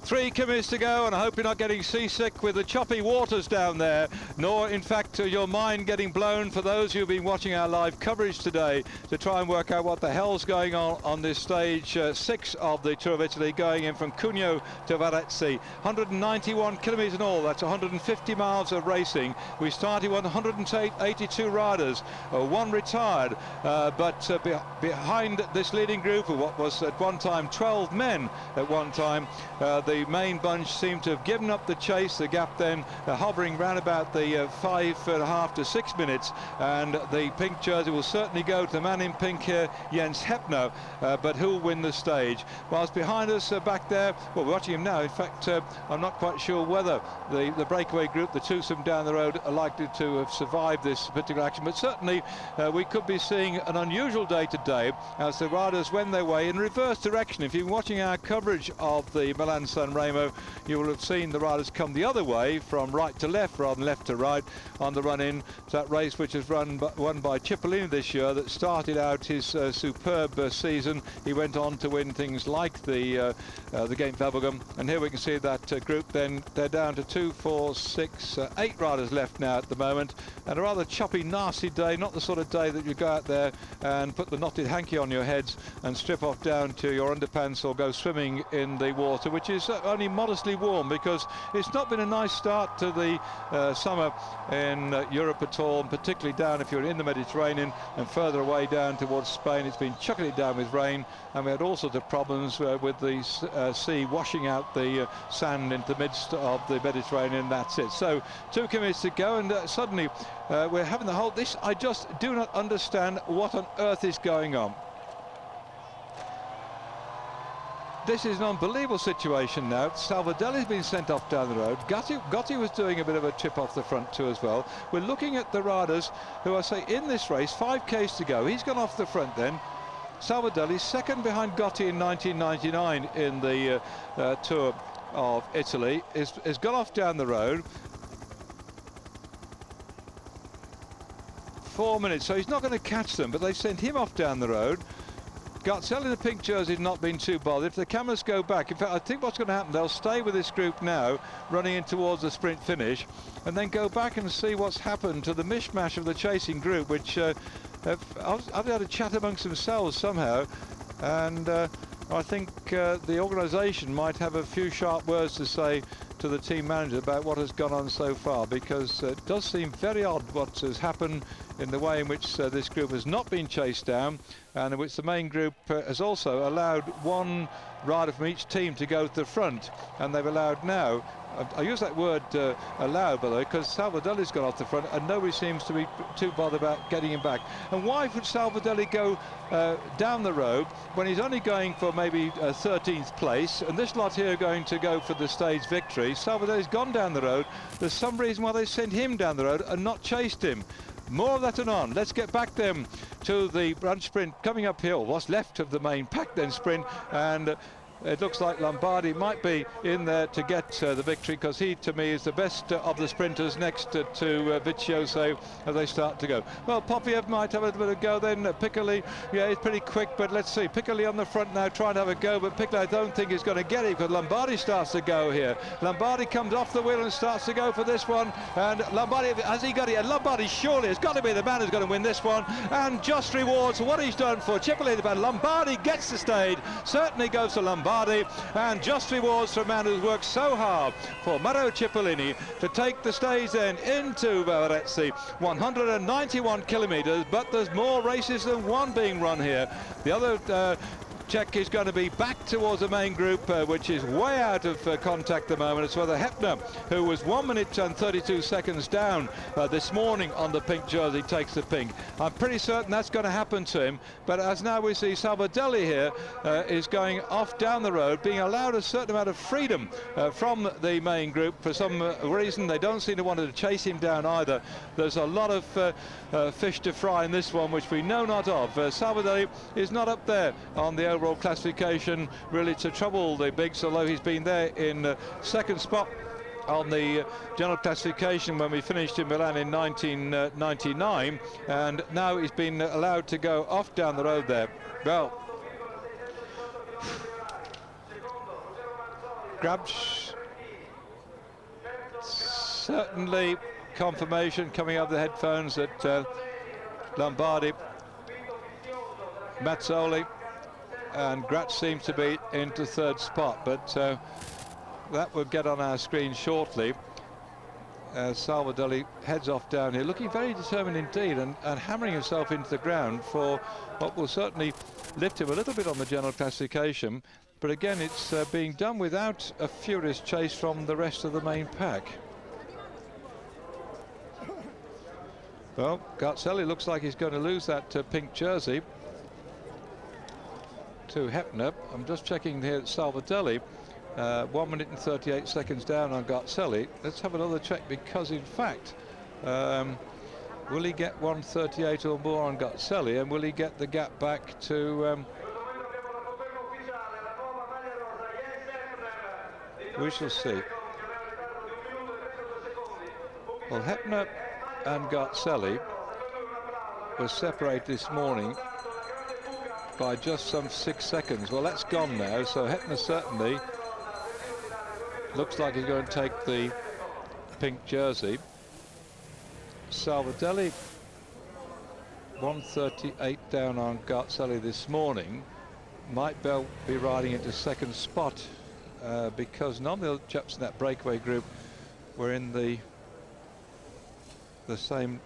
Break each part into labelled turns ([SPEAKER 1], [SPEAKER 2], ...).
[SPEAKER 1] 3 kilometres to go, and I hope you're not getting seasick with the choppy waters down there, nor in fact your mind getting blown for those who've been watching our live coverage today to try and work out what the hell's going on this stage 6 of the Tour of Italy, going in from Cuneo to Varese. 191 kilometres in all, that's 150 miles of racing. We started with 182 riders, 1 retired, but behind this leading group of what was at one time 12 men at one time, the main bunch seemed to have given up the chase. The gap then hovering round about the 5.5 to 6 minutes, and the pink jersey will certainly go to the man in pink here, Jens Heppner, but who'll win the stage? Whilst behind us back there, well, we're watching him now. In fact, I'm not quite sure whether the breakaway group, the twosome down the road, are likely to have survived this particular action, but certainly we could be seeing an unusual day today as the riders wend their way in reverse direction. If you've been watching our coverage of the Milan-San Remo, you will have seen the riders come the other way from right to left rather than left to right on the run-in to that race which is won by Cipollini this year, that started out his superb season. He went on to win things like the Game Bubblegum, and here we can see that group then. They're down to 2, 4, 6, 8 riders left now at the moment, and a rather choppy, nasty day, not the sort of day that you go out there and put the knotted hanky on your heads and strip off down to your underpants or go swimming in the water, which is only modestly warm, because it's not been a nice start to the summer in Europe at all, and particularly down if you're in the Mediterranean and further away down towards Spain. It's been chucking it down with rain, and we had all sorts of problems with the sea washing out the sand into the midst of the Mediterranean. That's it. So 2 kilometres to go, and suddenly we're having the whole this. I just do not understand what on earth is going on. This is an unbelievable situation now. Salvadelli's been sent off down the road. Gotti was doing a bit of a trip off the front too as well. We're looking at the riders who, I say, in this race, 5Ks to go. He's gone off the front then. Salvadelli, second behind Gotti in 1999 in the Tour of Italy, has gone off down the road. 4 minutes, so he's not going to catch them, but they've sent him off down the road. Garzelli in the pink jersey has not been too bothered. If the cameras go back, in fact, I think what's going to happen, they'll stay with this group now, running in towards the sprint finish, and then go back and see what's happened to the mishmash of the chasing group, which have had a chat amongst themselves somehow, and I think the organisation might have a few sharp words to say to the team manager about what has gone on so far, because it does seem very odd what has happened in the way in which this group has not been chased down, and in which the main group has also allowed 1 rider from each team to go to the front, and they've allowed now, I use that word allowed, by the way, because Salvadelli's gone off the front and nobody seems to be too bothered about getting him back. And why would Salvadelli go down the road when he's only going for maybe 13th place, and this lot here are going to go for the stage victory? Salvadelli's gone down the road. There's some reason why they sent him down the road and not chased him. More of that and on. Let's get back then to the branch sprint coming uphill, what's left of the main pack then sprint, and it looks like Lombardi might be in there to get the victory, because he, to me, is the best of the sprinters next to Vizioso as they start to go. Well, Popiev might have a little bit of go then. Piccoli, yeah, he's pretty quick, but let's see. Piccoli on the front now trying to have a go, but Piccoli I don't think is going to get it, because Lombardi starts to go here. Lombardi comes off the wheel and starts to go for this one, and Lombardi, has he got it? And Lombardi surely has got to be the man who's going to win this one, and just rewards what he's done for Cipollini. But Lombardi gets the stage, certainly goes to Lombardi, and just rewards for a man who's worked so hard for Matteo Cipollini to take the stage then into Varese. 191 kilometres, but there's more races than one being run here. The other check is going to be back towards the main group, which is way out of contact at the moment. It's whether Heppner, who was 1 minute and 32 seconds down this morning on the pink jersey, takes the pink. I'm pretty certain that's going to happen to him, but as now we see Salvadelli here is going off down the road, being allowed a certain amount of freedom from the main group. For some reason they don't seem to want to chase him down either. There's a lot of fish to fry in this one, which we know not of. Salvadelli is not up there on the overall classification really to trouble the bigs, although he's been there in second spot on the general classification when we finished in Milan in 1999, and now he's been allowed to go off down the road there. Well, Grabs, certainly confirmation coming out of the headphones that Lombardi, Mazzoli and Gratz seems to be into third spot, but that will get on our screen shortly as Salvadelli heads off down here, looking very determined indeed, and hammering himself into the ground for what will certainly lift him a little bit on the general classification. But again, it's being done without a furious chase from the rest of the main pack. Well, Garzelli looks like he's going to lose that pink jersey to Hepner. I'm just checking here at Salvadelli, 1 minute and 38 seconds down on Garzelli. Let's have another check, because in fact, will he get 1:38 or more on Garzelli, and will he get the gap back to we shall see. Well, Hepner and Garzelli were separated this morning by just some 6 seconds. Well, that's gone now, so Hepner certainly looks like he's going to take the pink jersey. Salvadelli 1:38 down on Garzelli this morning, might well be riding into second spot because none of the other chaps in that breakaway group were in the same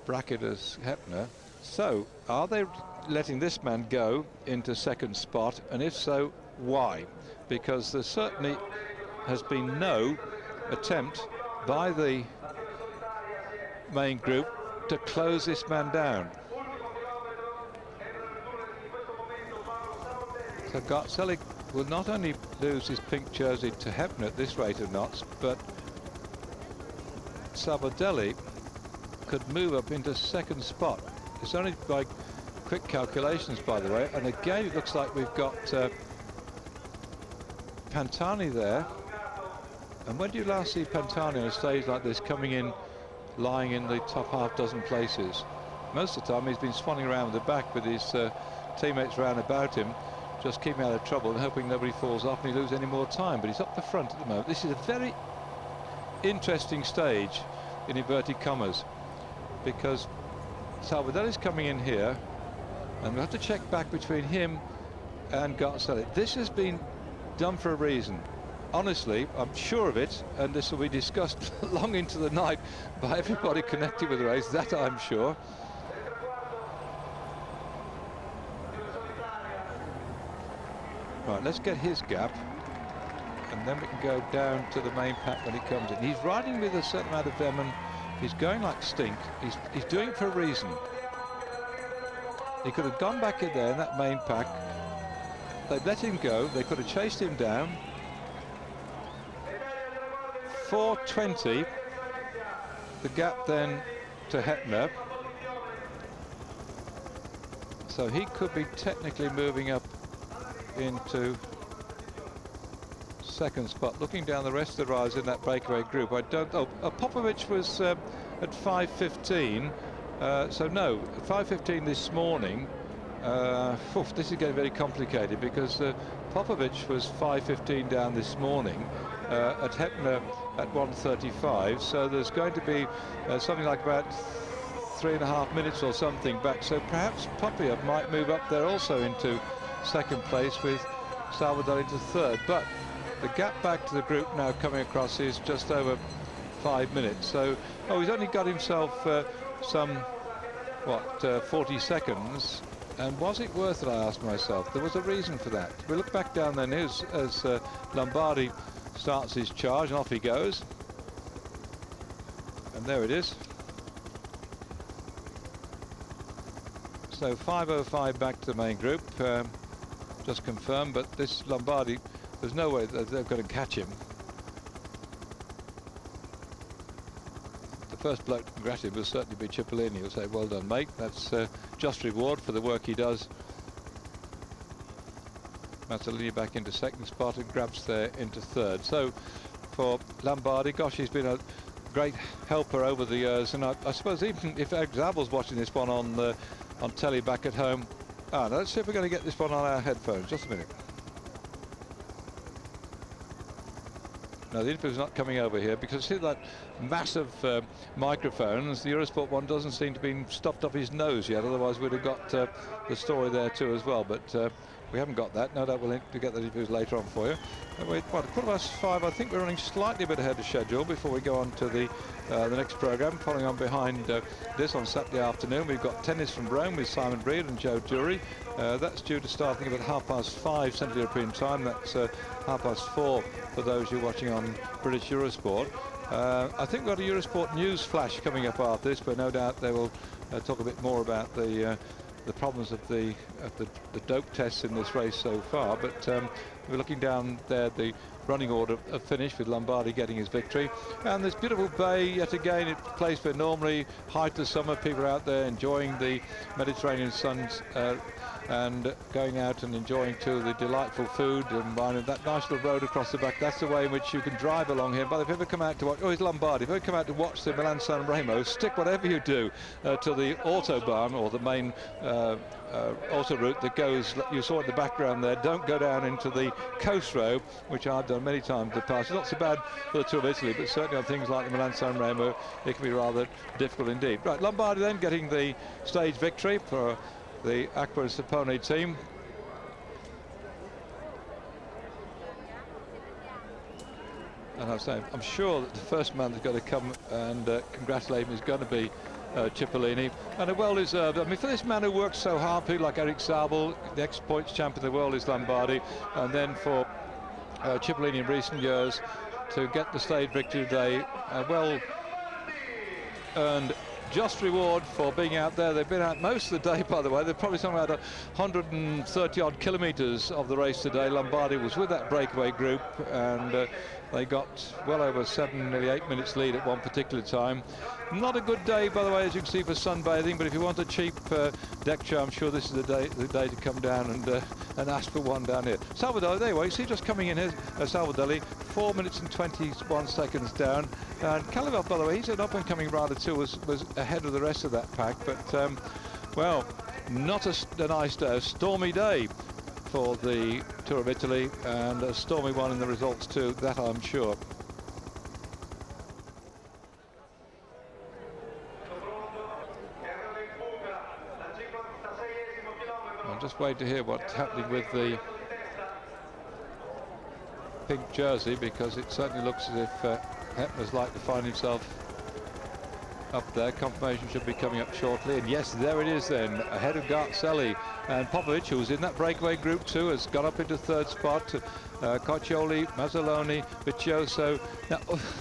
[SPEAKER 1] bracket as Hepner. So are they letting this man go into second spot, and if so, why? Because there certainly has been no attempt by the main group to close this man down. So Garzelli will not only lose his pink jersey to Hepner at this rate of knots, but Salvadelli could move up into second spot. It's only by quick calculations, by the way, and again it looks like we've got Pantani there. And when do you last see Pantani on a stage like this coming in lying in the top half dozen places? Most of the time he's been swanning around the back with his teammates round about him, just keeping out of trouble and hoping nobody falls off and he loses any more time. But he's up the front at the moment. This is a very interesting stage in inverted commas, because Salvadelli's coming in here and we'll have to check back between him and Garzelli. This has been done for a reason. Honestly, I'm sure of it, and this will be discussed long into the night by everybody connected with the race, that I'm sure. Right, let's get his gap, and then we can go down to the main pack when he comes in. He's riding with a certain amount of venom. He's going like stink. He's doing it for a reason. He could have gone back in there in that main pack. They let him go. They could have chased him down. 4:20. The gap then to Hepner. So he could be technically moving up into second spot. Looking down the rest of the riders in that breakaway group, I don't. Oh, Popovic was at 5:15. So no, 5:15 this morning. This is getting very complicated, because Popovic was 5:15 down this morning at Hepner at 1:35. So there's going to be something like about 3.5 minutes or something back. So perhaps Popia might move up there also into second place with Salvadelli to third. But the gap back to the group now coming across is just over 5 minutes. So he's only got himself some 40 seconds. And was it worth it, I asked myself. There was a reason for that. We look back down there now as Lombardi starts his charge, and off he goes. And there it is. So 5:05 back to the main group, just confirmed. But this Lombardi, there's no way that they're going to catch him. The first bloke to congratulate him will certainly be Cipollini. He'll say, "Well done, mate. That's just reward for the work he does." Mazzolini back into second spot and Grabs there into third. So for Lombardi, gosh, he's been a great helper over the years, and I suppose even if Zabel's watching this one on telly back at home. Now let's see if we're going to get this one on our headphones. Just a minute. No, the interview's not coming over here because see that massive microphones. The Eurosport one doesn't seem to be stopped up his nose yet. Otherwise, we'd have got the story there too as well. But we haven't got that. No doubt we'll get the interviews later on for you. Wait, what, 5:15. I think we're running slightly a bit ahead of schedule before we go on to the next programme. Following on behind this on Saturday afternoon, we've got tennis from Rome with Simon Breed and Joe Dury. That's due to start, I think, about 5:30 Central European time. That's 4:30 for those you're watching on British Eurosport. I think we've got a Eurosport news flash coming up after this, but no doubt they will talk a bit more about the problems of the dope tests in this race so far. But we're looking down there, the running order of finish with Lombardi getting his victory, and this beautiful bay yet again. It's a place where normally height of summer people are out there enjoying the Mediterranean suns and going out and enjoying too the delightful food and wine, and that nice little road across the back. That's the way in which you can drive along here. But if you ever come out to watch, it's Lombardi. If you ever come out to watch the Milan-San Remo, stick whatever you do to the autobahn or the main auto route that goes, you saw in the background there. Don't go down into the coast road, which I've done many times in the past. It's not so bad for the Tour of Italy, but certainly on things like the Milan-San Remo, it can be rather difficult indeed. Right, Lombardi then getting the stage victory for the Acqua Sapone team. And I'm sure that the first man that's going to come and congratulate him is going to be Cipollini, and a well-deserved. I mean, for this man who works so hard, people like Eric Sabel, the ex-points champion of the world, is Lombardi, and then for Cipollini in recent years to get the stage victory today, well-earned just reward for being out there. They've been out most of the day, by the way. They're probably somewhere about 130 odd kilometres of the race today. Lombardi was with that breakaway group, and they got well over 7, nearly 8 minutes lead at one particular time. Not a good day, by the way, as you can see, for sunbathing, but if you want a cheap deck chair, I'm sure this is the day to come down and ask for one down here. Salvador, there you are. You see just coming in here, Salvador, 4 minutes and 21 seconds down. And Calibel, by the way, he's an up-and-coming rider too, was ahead of the rest of that pack. But, well, not a nice day, a stormy day for the Tour of Italy, and a stormy one in the results too, that I'm sure. I'll just wait to hear what's happening with the pink jersey, because it certainly looks as if Hepner's like to find himself up there. Confirmation should be coming up shortly, and yes, there it is then, ahead of Garzelli. And Popovic, who was in that breakaway group too, has gone up into third spot. Coccioli, Mazzoloni, Vicioso. Now,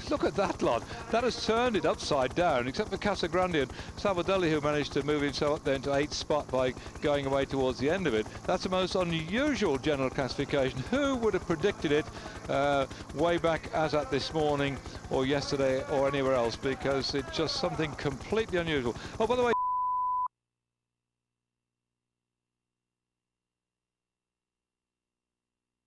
[SPEAKER 1] look at that lot. That has turned it upside down, except for Casagrande and Salvadelli, who managed to move himself up there into 8th spot by going away towards the end of it. That's the most unusual general classification. Who would have predicted it way back as at this morning or yesterday or anywhere else? Because it's just something completely unusual. Oh, by the way,